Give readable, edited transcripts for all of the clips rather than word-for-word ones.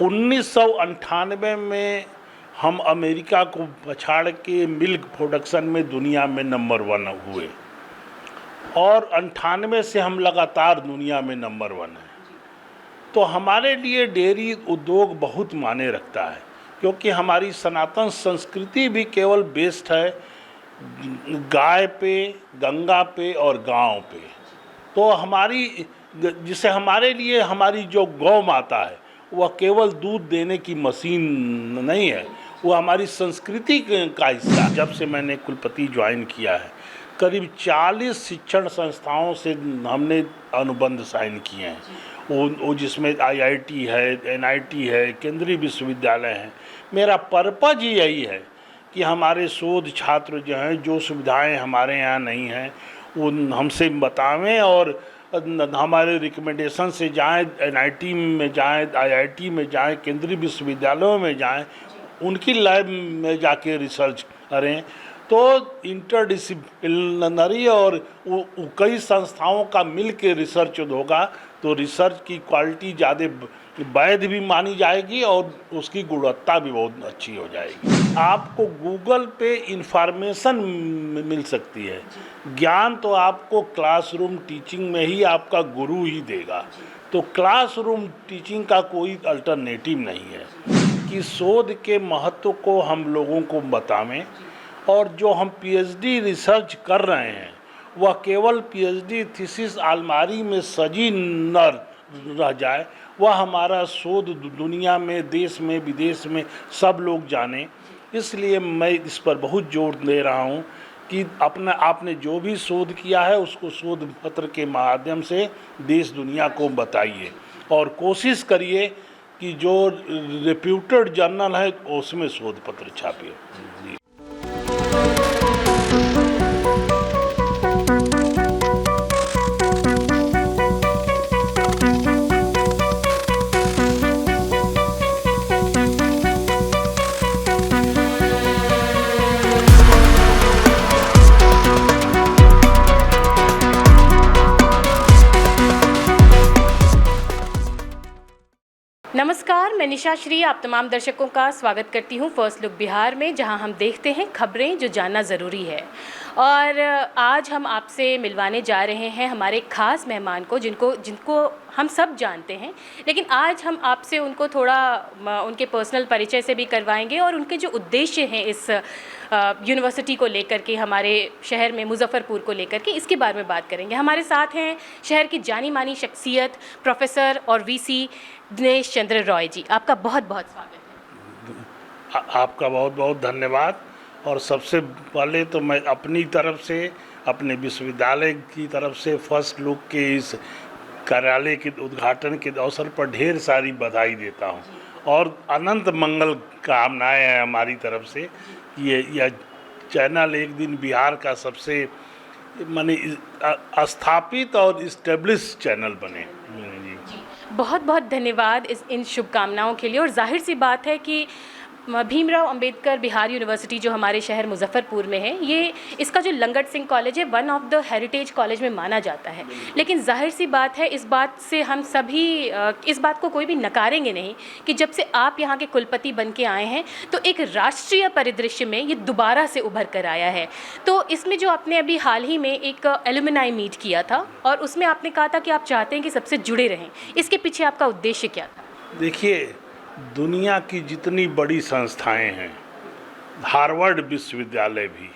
1998 में हम अमेरिका को पछाड़ के मिल्क प्रोडक्शन में दुनिया में नंबर 1 हुए और 98 से हम लगातार दुनिया में नंबर 1 हैं। तो हमारे लिए डेयरी उद्योग बहुत मायने रखता है, क्योंकि हमारी सनातन संस्कृति भी केवल बेस्ड है गाय पे, गंगा पे और गांव पे। तो जिसे हमारे लिए हमारी जो गौ माता है वह केवल दूध देने की मशीन नहीं है, वो हमारी संस्कृति का हिस्सा है। जब से मैंने कुलपति ज्वाइन किया है, करीब 40 शिक्षण संस्थाओं से हमने अनुबंध साइन किए हैं, वो जिसमें IIT है, NIT है, केंद्रीय विश्वविद्यालय हैं। मेरा पर्पज ही यही है कि हमारे शोध छात्र जो हैं, जो सुविधाएं हमारे यहाँ नहीं हैं वो हमसे बतावें और हमारे रिकमेंडेशन से जाएं, NIT में जाएं, IIT में जाएं, केंद्रीय विश्वविद्यालयों में जाएं, उनकी लैब में जाके रिसर्च करें। तो इंटरडिसिप्लिनरी और कई संस्थाओं का मिल के रिसर्च होगा तो रिसर्च की क्वालिटी ज़्यादा वैध भी मानी जाएगी और उसकी गुणवत्ता भी बहुत अच्छी हो जाएगी। आपको गूगल पे इंफॉर्मेशन मिल सकती है, ज्ञान तो आपको क्लासरूम टीचिंग में ही आपका गुरु ही देगा। तो क्लासरूम टीचिंग का कोई अल्टरनेटिव नहीं है कि शोध के महत्व को हम लोगों को बतावें और जो हम PhD रिसर्च कर रहे हैं वह केवल PhD थीसिस अलमारी में सजी न रह जाए, वह हमारा शोध दुनिया में, देश में, विदेश में सब लोग जाने। इसलिए मैं इस पर बहुत जोर दे रहा हूँ कि आपने जो भी शोध किया है उसको शोध पत्र के माध्यम से देश दुनिया को बताइए और कोशिश करिए कि जो रेप्यूटेड जर्नल है उसमें शोध पत्र छापिए। नमस्कार, मैं निशा श्री आप तमाम दर्शकों का स्वागत करती हूं फर्स्ट लुक बिहार में, जहां हम देखते हैं खबरें जो जानना ज़रूरी है। और आज हम आपसे मिलवाने जा रहे हैं हमारे ख़ास मेहमान को, जिनको हम सब जानते हैं, लेकिन आज हम आपसे उनको थोड़ा उनके पर्सनल परिचय से भी करवाएंगे और उनके जो उद्देश्य हैं इस यूनिवर्सिटी को लेकर के, हमारे शहर में मुजफ्फरपुर को लेकर के, इसके बारे में बात करेंगे। हमारे साथ हैं शहर की जानी मानी शख्सियत प्रोफेसर और VC दिनेश चंद्र रॉय जी। आपका बहुत बहुत स्वागत है। आपका बहुत बहुत धन्यवाद। और सबसे पहले तो मैं अपनी तरफ से, अपने विश्वविद्यालय की तरफ से फर्स्ट लुक के इस कार्यालय के उद्घाटन के अवसर पर ढेर सारी बधाई देता हूं और अनंत मंगल कामनाएं हैं हमारी तरफ से कि यह चैनल एक दिन बिहार का सबसे स्थापित और इस्टेब्लिश चैनल बने। बहुत बहुत धन्यवाद इन शुभकामनाओं के लिए। और जाहिर सी बात है कि भीमराव अंबेडकर बिहार यूनिवर्सिटी जो हमारे शहर मुजफ्फरपुर में है, ये इसका जो लंगट सिंह कॉलेज है, one of the heritage college में माना जाता है। लेकिन जाहिर सी बात है, इस बात से हम सभी इस बात को कोई भी नकारेंगे नहीं कि जब से आप यहाँ के कुलपति बन के आए हैं तो एक राष्ट्रीय परिदृश्य में ये दोबारा से उभर कर आया है। तो इसमें जो आपने अभी हाल ही में एक एलुमनाई मीट किया था और उसमें आपने कहा था कि आप चाहते हैं कि सबसे जुड़े रहें, इसके पीछे आपका उद्देश्य क्या था? देखिए, दुनिया की जितनी बड़ी संस्थाएं हैं, हार्वर्ड विश्वविद्यालय भी,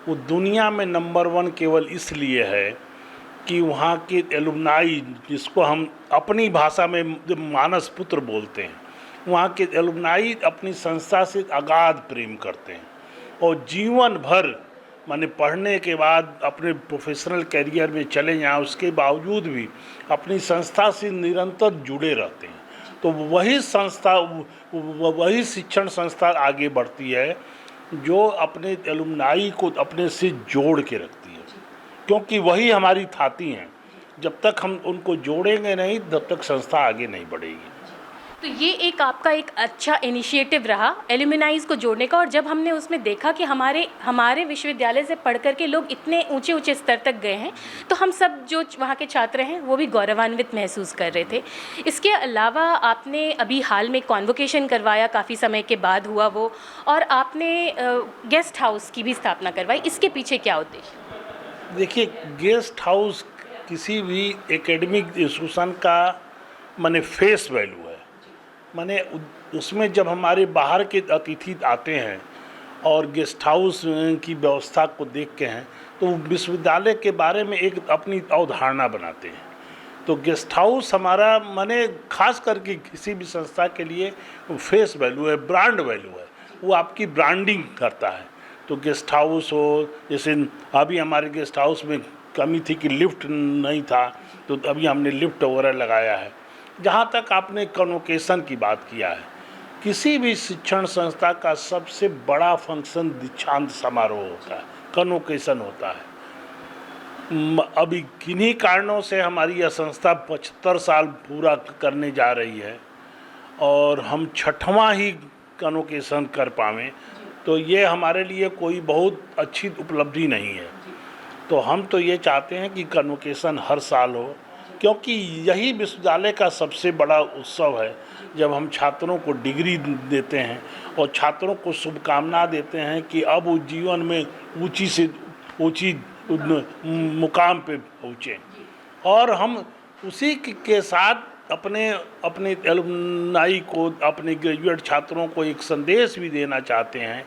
वो दुनिया में नंबर 1 केवल इसलिए है कि वहाँ के एलुमनाई, जिसको हम अपनी भाषा में मानस पुत्र बोलते हैं, वहाँ के एलुमनाई अपनी संस्था से अगाध प्रेम करते हैं और जीवन भर माने पढ़ने के बाद अपने प्रोफेशनल कैरियर में चले जाएं, उसके बावजूद भी अपनी संस्था से निरंतर जुड़े रहते हैं। तो वही शिक्षण संस्था आगे बढ़ती है जो अपने एलुमनाई को अपने से जोड़ के रखती है, क्योंकि वही हमारी थाती हैं। जब तक हम उनको जोड़ेंगे नहीं तब तक संस्था आगे नहीं बढ़ेगी। तो ये एक आपका एक अच्छा इनिशिएटिव रहा एल्यूमिनाइज़ को जोड़ने का, और जब हमने उसमें देखा कि हमारे विश्वविद्यालय से पढ़ कर के लोग इतने ऊंचे ऊंचे स्तर तक गए हैं, तो हम सब जो वहाँ के छात्र हैं वो भी गौरवान्वित महसूस कर रहे थे। इसके अलावा आपने अभी हाल में कॉन्वोकेशन करवाया, काफ़ी समय के बाद हुआ वो, और आपने गेस्ट हाउस की भी स्थापना करवाई। इसके पीछे क्या उद्देश्य? देखिए, गेस्ट हाउस किसी भी एकेडमिक इंस्टीट्यूशन का माने फेस वैल्यू है। माने उसमें जब हमारे बाहर के अतिथि आते हैं और गेस्ट हाउस की व्यवस्था को देख के हैं, तो विश्वविद्यालय के बारे में एक अपनी अवधारणा बनाते हैं। तो गेस्ट हाउस हमारा माने खास करके किसी भी संस्था के लिए फेस वैल्यू है, ब्रांड वैल्यू है, वो आपकी ब्रांडिंग करता है। तो गेस्ट हाउस हो, जैसे अभी हमारे गेस्ट हाउस में कमी थी कि लिफ्ट नहीं था, तो अभी हमने लिफ्ट वगैरह लगाया है। जहाँ तक आपने कन्वोकेशन की बात किया है, किसी भी शिक्षण संस्था का सबसे बड़ा फंक्शन दीक्षांत समारोह होता है, कन्वोकेशन होता है। अभी किन्हीं कारणों से हमारी यह संस्था 75 साल पूरा करने जा रही है और हम 6वां ही कन्वोकेशन कर पावें, तो ये हमारे लिए कोई बहुत अच्छी उपलब्धि नहीं है। तो हम तो ये चाहते हैं कि कन्वोकेशन हर साल हो, क्योंकि यही विश्वविद्यालय का सबसे बड़ा उत्सव है, जब हम छात्रों को डिग्री देते हैं और छात्रों को शुभकामना देते हैं कि अब वो जीवन में ऊंची से ऊंची मुकाम पे पहुँचें। और हम उसी के साथ अपने एलुमनाई को, अपने ग्रेजुएट छात्रों को एक संदेश भी देना चाहते हैं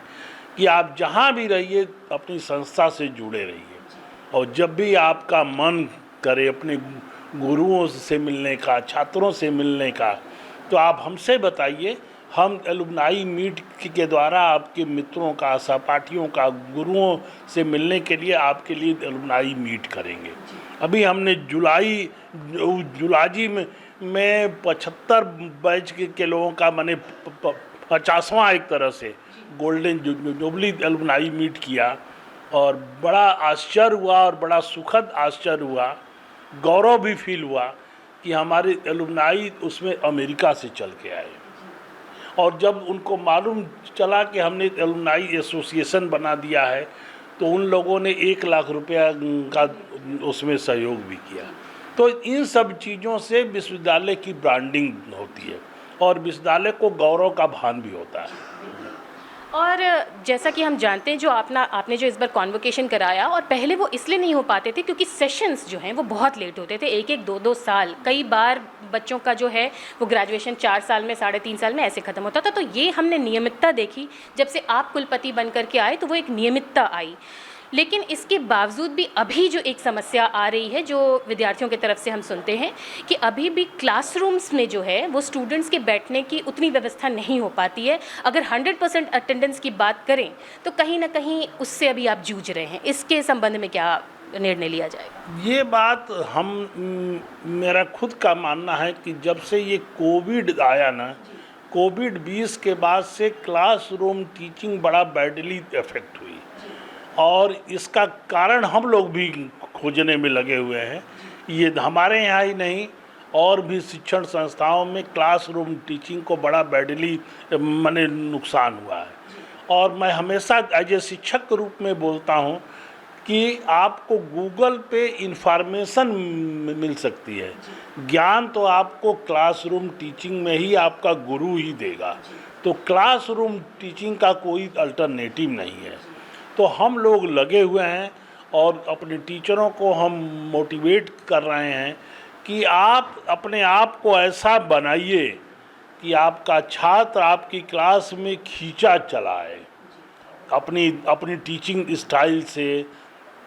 कि आप जहाँ भी रहिए अपनी संस्था से जुड़े रहिए, और जब भी आपका मन करे अपने गुरुओं से मिलने का, छात्रों से मिलने का, तो आप हमसे बताइए। हम एलुमनाई मीट के द्वारा आपके मित्रों का, सहपाठियों का, गुरुओं से मिलने के लिए आपके लिए एलुमनाई मीट करेंगे। अभी हमने जुलाजी में 75 बैच के लोगों का माने 50वां एक तरह से गोल्डन जुबली एलुमनाई मीट किया, और बड़ा आश्चर्य हुआ और बड़ा सुखद आश्चर्य हुआ, गौरव भी फील हुआ कि हमारे एलुमनाई उसमें अमेरिका से चल के आए। और जब उनको मालूम चला कि हमने एलुमनाई एसोसिएशन बना दिया है, तो उन लोगों ने 1 लाख रुपया का उसमें सहयोग भी किया। तो इन सब चीज़ों से विश्वविद्यालय की ब्रांडिंग होती है और विश्वविद्यालय को गौरव का भान भी होता है। और जैसा कि हम जानते हैं, जो आपने जो इस बार कॉन्वोकेशन कराया, और पहले वो इसलिए नहीं हो पाते थे क्योंकि सेशंस जो हैं वो बहुत लेट होते थे, 1-1, 2-2 साल। कई बार बच्चों का जो है वो ग्रेजुएशन 4 साल में, 3.5 साल में ऐसे ख़त्म होता था। तो ये हमने नियमितता देखी, जब से आप कुलपति बन करके आए तो वो एक नियमितता आई। लेकिन इसके बावजूद भी अभी जो एक समस्या आ रही है, जो विद्यार्थियों की तरफ से हम सुनते हैं, कि अभी भी क्लासरूम्स में जो है वो स्टूडेंट्स के बैठने की उतनी व्यवस्था नहीं हो पाती है। अगर 100% अटेंडेंस की बात करें तो कहीं ना कहीं उससे अभी आप जूझ रहे हैं। इसके संबंध में क्या निर्णय लिया जाएगा? ये बात मेरा खुद का मानना है कि जब से ये कोविड आया ना, कोविड-20 के बाद से क्लासरूम टीचिंग बड़ा बैडली इफेक्ट हुई, और इसका कारण हम लोग भी खोजने में लगे हुए हैं। ये हमारे यहाँ ही नहीं, और भी शिक्षण संस्थाओं में क्लासरूम टीचिंग को बड़ा बैडली माने नुकसान हुआ है। और मैं हमेशा एज ए शिक्षक के रूप में बोलता हूँ कि आपको गूगल पे इंफॉर्मेशन मिल सकती है, ज्ञान तो आपको क्लासरूम टीचिंग में ही आपका गुरु ही देगा। तो क्लासरूम टीचिंग का कोई अल्टरनेटिव नहीं है। तो हम लोग लगे हुए हैं और अपने टीचरों को हम मोटिवेट कर रहे हैं कि आप अपने आप को ऐसा बनाइए कि आपका छात्र आपकी क्लास में खींचा चलाए, अपनी टीचिंग स्टाइल से,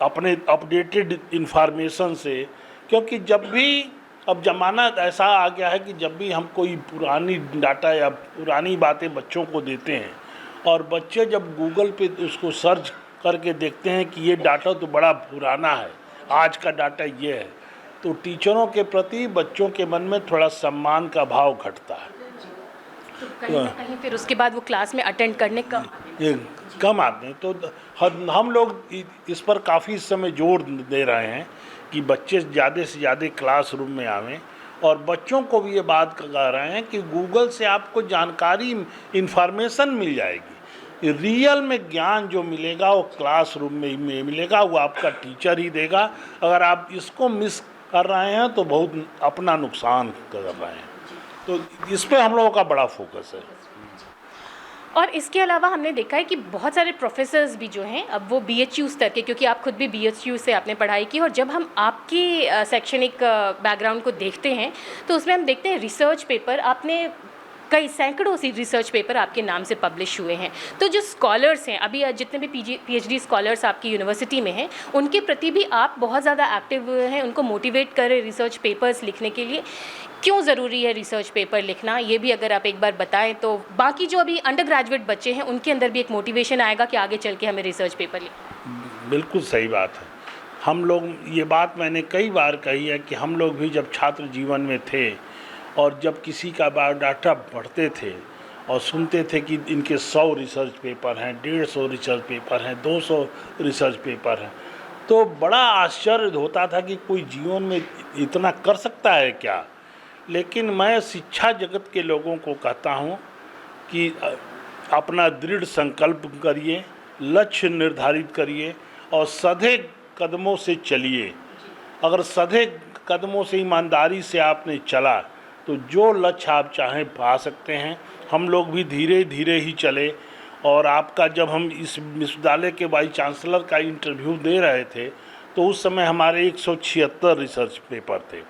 अपने अपडेटेड इन्फॉर्मेशन से। क्योंकि जब भी अब ज़माना ऐसा आ गया है कि जब भी हम कोई पुरानी डाटा या पुरानी बातें बच्चों को देते हैं, और बच्चे जब गूगल पे उसको सर्च करके देखते हैं कि ये डाटा तो बड़ा पुराना है, आज का डाटा ये है, तो टीचरों के प्रति बच्चों के मन में थोड़ा सम्मान का भाव घटता है। तो कहीं ना कहीं फिर उसके बाद वो क्लास में अटेंड करने कम आते हैं। तो हम लोग इस पर काफ़ी समय जोर दे रहे हैं कि बच्चे ज़्यादा से ज़्यादा क्लासरूम में आवें और बच्चों को भी ये बात कह रहे हैं कि गूगल से आपको जानकारी, इन्फॉर्मेशन मिल जाएगी। रियल में ज्ञान जो मिलेगा वो क्लासरूम में ही मिलेगा, वो आपका टीचर ही देगा। अगर आप इसको मिस कर रहे हैं तो बहुत अपना नुकसान कर रहे हैं। तो इस पे हम लोगों का बड़ा फोकस है। और इसके अलावा हमने देखा है कि बहुत सारे प्रोफेसर्स भी जो हैं अब वो BHU स्तर के, क्योंकि आप खुद भी BHU से आपने पढ़ाई की, और जब हम आपकी शैक्षणिक बैकग्राउंड को देखते हैं तो उसमें हम देखते हैं रिसर्च पेपर आपने कई सैकड़ों सी रिसर्च पेपर आपके नाम से पब्लिश हुए हैं। तो जो स्कॉलर्स हैं अभी, जितने भी PhD स्कॉलर्स आपकी यूनिवर्सिटी में हैं, उनके प्रति भी आप बहुत ज़्यादा एक्टिव हुए हैं, उनको मोटिवेट करें रिसर्च पेपर्स लिखने के लिए। क्यों ज़रूरी है रिसर्च पेपर लिखना, ये भी अगर आप एक बार बताएं तो बाकी जो अभी अंडर ग्रेजुएट बच्चे हैं उनके अंदर भी एक मोटिवेशन आएगा कि आगे चल के हमें रिसर्च पेपर लिखना। बिल्कुल सही बात है। हम लोग, ये बात मैंने कई बार कही है कि हम लोग भी जब छात्र जीवन में थे और जब किसी का बायोडाटा पढ़ते थे और सुनते थे कि इनके 100 रिसर्च पेपर हैं, 150 रिसर्च पेपर हैं, 200 रिसर्च पेपर हैं, तो बड़ा आश्चर्य होता था कि कोई जीवन में इतना कर सकता है क्या। लेकिन मैं शिक्षा जगत के लोगों को कहता हूँ कि अपना दृढ़ संकल्प करिए, लक्ष्य निर्धारित करिए और सधे कदमों से चलिए। अगर सधे कदमों से, ईमानदारी से आपने चला तो जो लक्ष्य आप चाहें पा सकते हैं। हम लोग भी धीरे धीरे ही चले, और आपका जब हम इस विश्वविद्यालय के वाइस चांसलर का इंटरव्यू दे रहे थे तो उस समय हमारे 176 रिसर्च पेपर थे।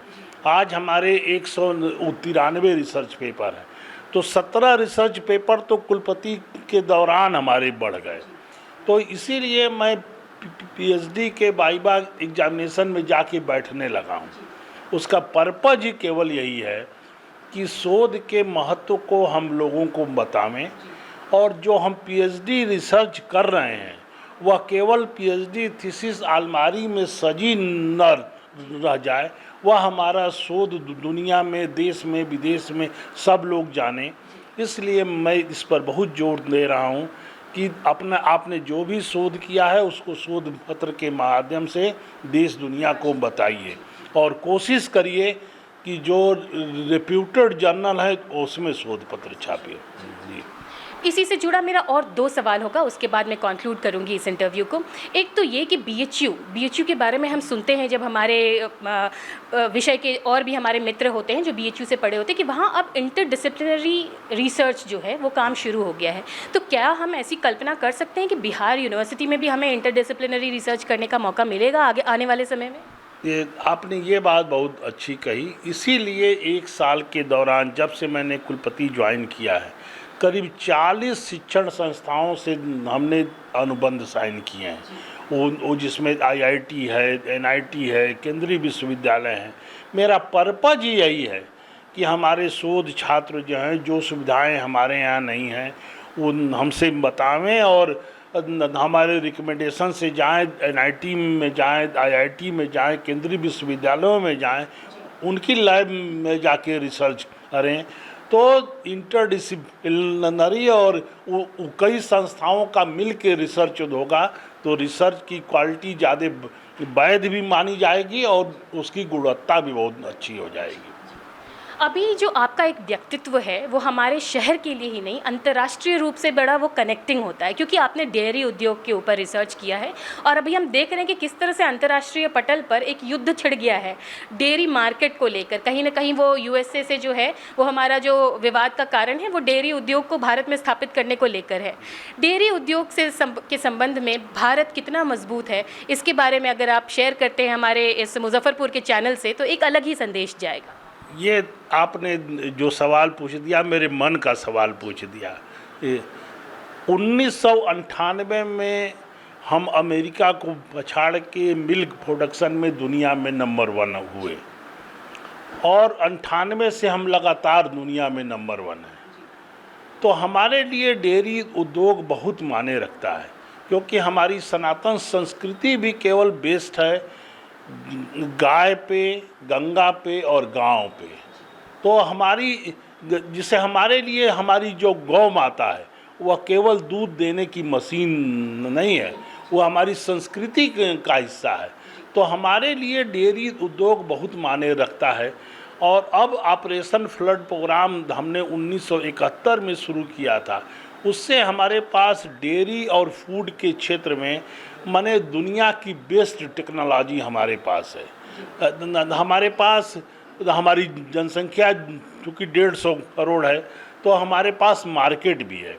आज हमारे 193 रिसर्च पेपर हैं। तो 17 रिसर्च पेपर तो कुलपति के दौरान हमारे बढ़ गए। तो इसीलिए मैं PhD के वाइवा एग्जामिनेशन में जाके बैठने लगा हूँ। उसका पर्पज ही केवल यही है कि शोध के महत्व को हम लोगों को बतावें, और जो हम PhD रिसर्च कर रहे हैं वह केवल PhD थीसिस अलमारी में सजी न रह जाए, वह हमारा शोध दुनिया में, देश में, विदेश में सब लोग जाने। इसलिए मैं इस पर बहुत जोर दे रहा हूँ कि आपने जो भी शोध किया है उसको शोध पत्र के माध्यम से देश दुनिया को बताइए, और कोशिश करिए कि जो रेप्यूटेड जर्नल है उसमें शोध पत्र छापिए। जी। इसी से जुड़ा मेरा और 2 सवाल होगा, उसके बाद मैं कंक्लूड करूंगी इस इंटरव्यू को। एक तो ये कि BHU के बारे में हम सुनते हैं, जब हमारे विषय के और भी हमारे मित्र होते हैं जो BHU से पढ़े होते हैं, कि वहाँ अब इंटरडिसिप्लिनरी रिसर्च जो है वो काम शुरू हो गया है। तो क्या हम ऐसी कल्पना कर सकते हैं कि बिहार यूनिवर्सिटी में भी हमें इंटरडिसिप्लिनरी रिसर्च करने का मौका मिलेगा आगे आने वाले समय में? आपने ये बात बहुत अच्छी कही। इसीलिए 1 साल के दौरान, जब से मैंने कुलपति ज्वाइन किया है, करीब 40 शिक्षण संस्थाओं से हमने अनुबंध साइन किए हैं। वो जिसमें IIT है, NIT है, केंद्रीय विश्वविद्यालय हैं। मेरा पर्पज ही यही है कि हमारे शोध छात्र जो हैं, जो सुविधाएं हमारे यहाँ नहीं हैं वो हमसे बतावें, और हमारे रिकमेंडेशन से जाएं, NIT में जाएं, IIT में जाएं, केंद्रीय विश्वविद्यालयों में जाएं, उनकी लैब में जाके रिसर्च करें। तो इंटरडिसिप्लिनरी और कई संस्थाओं का मिल के रिसर्च होगा तो रिसर्च की क्वालिटी ज़्यादा वैध भी मानी जाएगी और उसकी गुणवत्ता भी बहुत अच्छी हो जाएगी। अभी जो आपका एक व्यक्तित्व है वो हमारे शहर के लिए ही नहीं, अंतर्राष्ट्रीय रूप से बड़ा वो कनेक्टिंग होता है, क्योंकि आपने डेयरी उद्योग के ऊपर रिसर्च किया है। और अभी हम देख रहे हैं कि किस तरह से अंतर्राष्ट्रीय पटल पर एक युद्ध छिड़ गया है डेयरी मार्केट को लेकर। कहीं ना कहीं वो USA से जो है वो हमारा जो विवाद का कारण है वो डेयरी उद्योग को भारत में स्थापित करने को लेकर है। डेयरी उद्योग से के संबंध में भारत कितना मजबूत है, इसके बारे में अगर आप शेयर करते हैं हमारे इस मुजफ्फरपुर के चैनल से, तो एक अलग ही संदेश जाएगा। ये आपने जो सवाल पूछ दिया, मेरे मन का सवाल पूछ दिया। 1998 में हम अमेरिका को पछाड़ के मिल्क प्रोडक्शन में दुनिया में नंबर 1 हुए, और 98 से हम लगातार दुनिया में नंबर 1 हैं। तो हमारे लिए डेयरी उद्योग बहुत मायने रखता है, क्योंकि हमारी सनातन संस्कृति भी केवल बेस्ड है गाय पे, गंगा पे और गांव पे। तो हमारी, जिसे हमारे लिए हमारी जो गौ माता है वह केवल दूध देने की मशीन नहीं है, वो हमारी संस्कृति का हिस्सा है। तो हमारे लिए डेयरी उद्योग बहुत मायने रखता है। और अब ऑपरेशन फ्लड प्रोग्राम हमने 1971 में शुरू किया था। उससे हमारे पास डेयरी और फूड के क्षेत्र में माने दुनिया की बेस्ट टेक्नोलॉजी हमारे पास है। हमारे पास हमारी जनसंख्या चूँकि 150 करोड़ है, तो हमारे पास मार्केट भी है।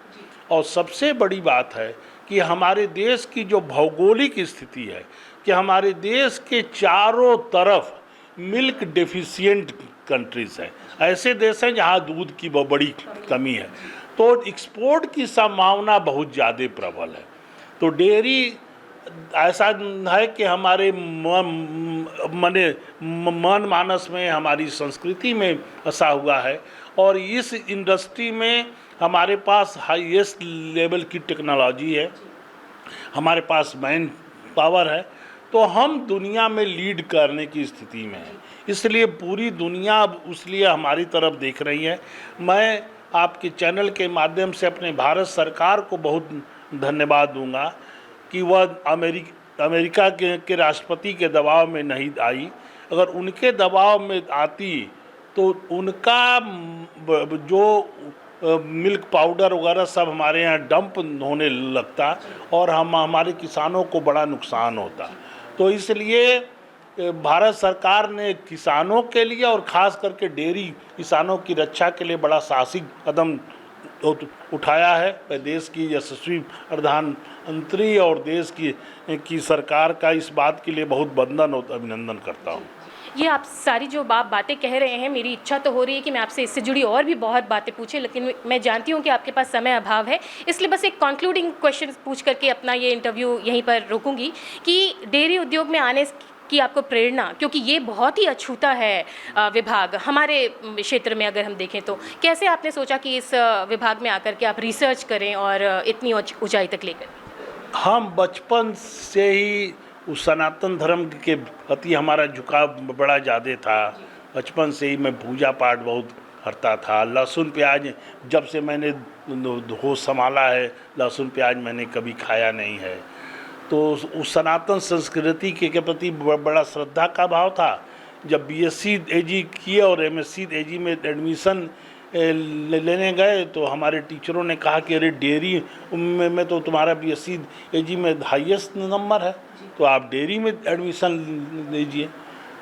और सबसे बड़ी बात है कि हमारे देश की जो भौगोलिक स्थिति है कि हमारे देश के चारों तरफ मिल्क डेफिशिएंट कंट्रीज़ हैं, ऐसे देश हैं जहाँ दूध की बहुत बड़ी कमी है, तो एक्सपोर्ट की संभावना बहुत ज़्यादा प्रबल है। तो डेयरी ऐसा है कि हमारे मन मानस में, हमारी संस्कृति में बसा हुआ है, और इस इंडस्ट्री में हमारे पास हाईएस्ट लेवल की टेक्नोलॉजी है, हमारे पास मैन पावर है, तो हम दुनिया में लीड करने की स्थिति में हैं। इसलिए पूरी दुनिया अब उसलिए हमारी तरफ देख रही है। मैं आपके चैनल के माध्यम से अपने भारत सरकार को बहुत धन्यवाद दूंगा कि वह अमेरिका के राष्ट्रपति के दबाव में नहीं आई। अगर उनके दबाव में आती तो उनका जो मिल्क पाउडर वगैरह सब हमारे यहाँ डंप होने लगता और हमारे किसानों को बड़ा नुकसान होता। तो इसलिए भारत सरकार ने किसानों के लिए और ख़ास करके डेयरी किसानों की रक्षा के लिए बड़ा साहसिक कदम उठाया है। देश की यशस्वी प्रधानमंत्री और देश की सरकार का इस बात के लिए बहुत वंदन और अभिनंदन करता हूँ। ये आप सारी जो बातें कह रहे हैं, मेरी इच्छा तो हो रही है कि मैं आपसे इससे जुड़ी और भी बहुत बातें पूछें, लेकिन मैं जानती हूँ कि आपके पास समय अभाव है, इसलिए बस एक कंक्लूडिंग क्वेश्चन पूछ करके अपना ये इंटरव्यू यहीं पर रोकूंगी कि डेयरी उद्योग में आने की आपको प्रेरणा, क्योंकि ये बहुत ही अछूता है विभाग हमारे क्षेत्र में अगर हम देखें तो, कैसे आपने सोचा कि इस विभाग में आकर के आप रिसर्च करें और इतनी ऊंचाई तक लेकर? हम बचपन से ही उस सनातन धर्म के प्रति हमारा झुकाव बड़ा ज़्यादा था। बचपन से ही मैं पूजा पाठ बहुत करता था। लहसुन प्याज जब से मैंने होश संभाला है, लहसुन प्याज मैंने कभी खाया नहीं है। तो उस सनातन संस्कृति के प्रति बड़ा श्रद्धा का भाव था। जब बीएससी एजी किए और एमएससी एजी में एडमिशन लेने गए तो हमारे टीचरों ने कहा कि अरे डेयरी में तो तुम्हारा बीएससी एजी में हाईएस्ट नंबर है, तो आप डेयरी में एडमिशन लीजिए।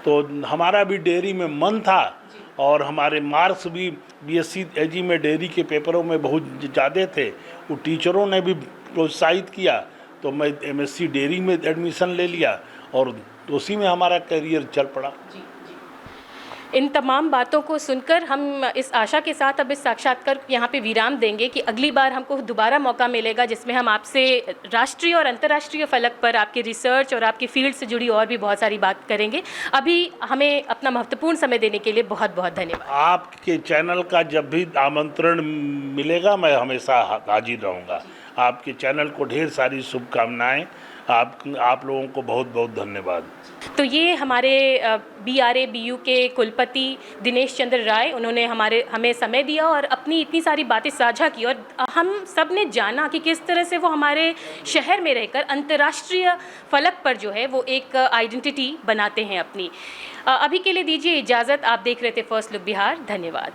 तो हमारा भी डेयरी में मन था और हमारे मार्क्स भी बीएससी एजी में डेयरी के पेपरों में बहुत ज़्यादा थे। वो टीचरों ने भी प्रोत्साहित किया, तो मैं एमएससी डेयरी में एडमिशन ले लिया और उसी में हमारा करियर चल पड़ा। इन तमाम बातों को सुनकर हम इस आशा के साथ अब इस साक्षात्कार यहाँ पे विराम देंगे कि अगली बार हमको दोबारा मौका मिलेगा जिसमें हम आपसे राष्ट्रीय और अंतर्राष्ट्रीय फलक पर आपके रिसर्च और आपकी फील्ड से जुड़ी और भी बहुत सारी बात करेंगे। अभी हमें अपना महत्वपूर्ण समय देने के लिए बहुत बहुत धन्यवाद। आपके चैनल का जब भी आमंत्रण मिलेगा मैं हमेशा हाजिर रहूँगा। आपके चैनल को ढेर सारी शुभकामनाएं। आप लोगों को बहुत बहुत धन्यवाद। तो ये हमारे BRABU के कुलपति दिनेश चंद्र राय, उन्होंने हमें समय दिया और अपनी इतनी सारी बातें साझा की और हम सब ने जाना कि किस तरह से वो हमारे शहर में रहकर अंतर्राष्ट्रीय फलक पर जो है वो एक आइडेंटिटी बनाते हैं अपनी। अभी के लिए दीजिए इजाज़त। आप देख रहे थे फर्स्ट लुक बिहार। धन्यवाद।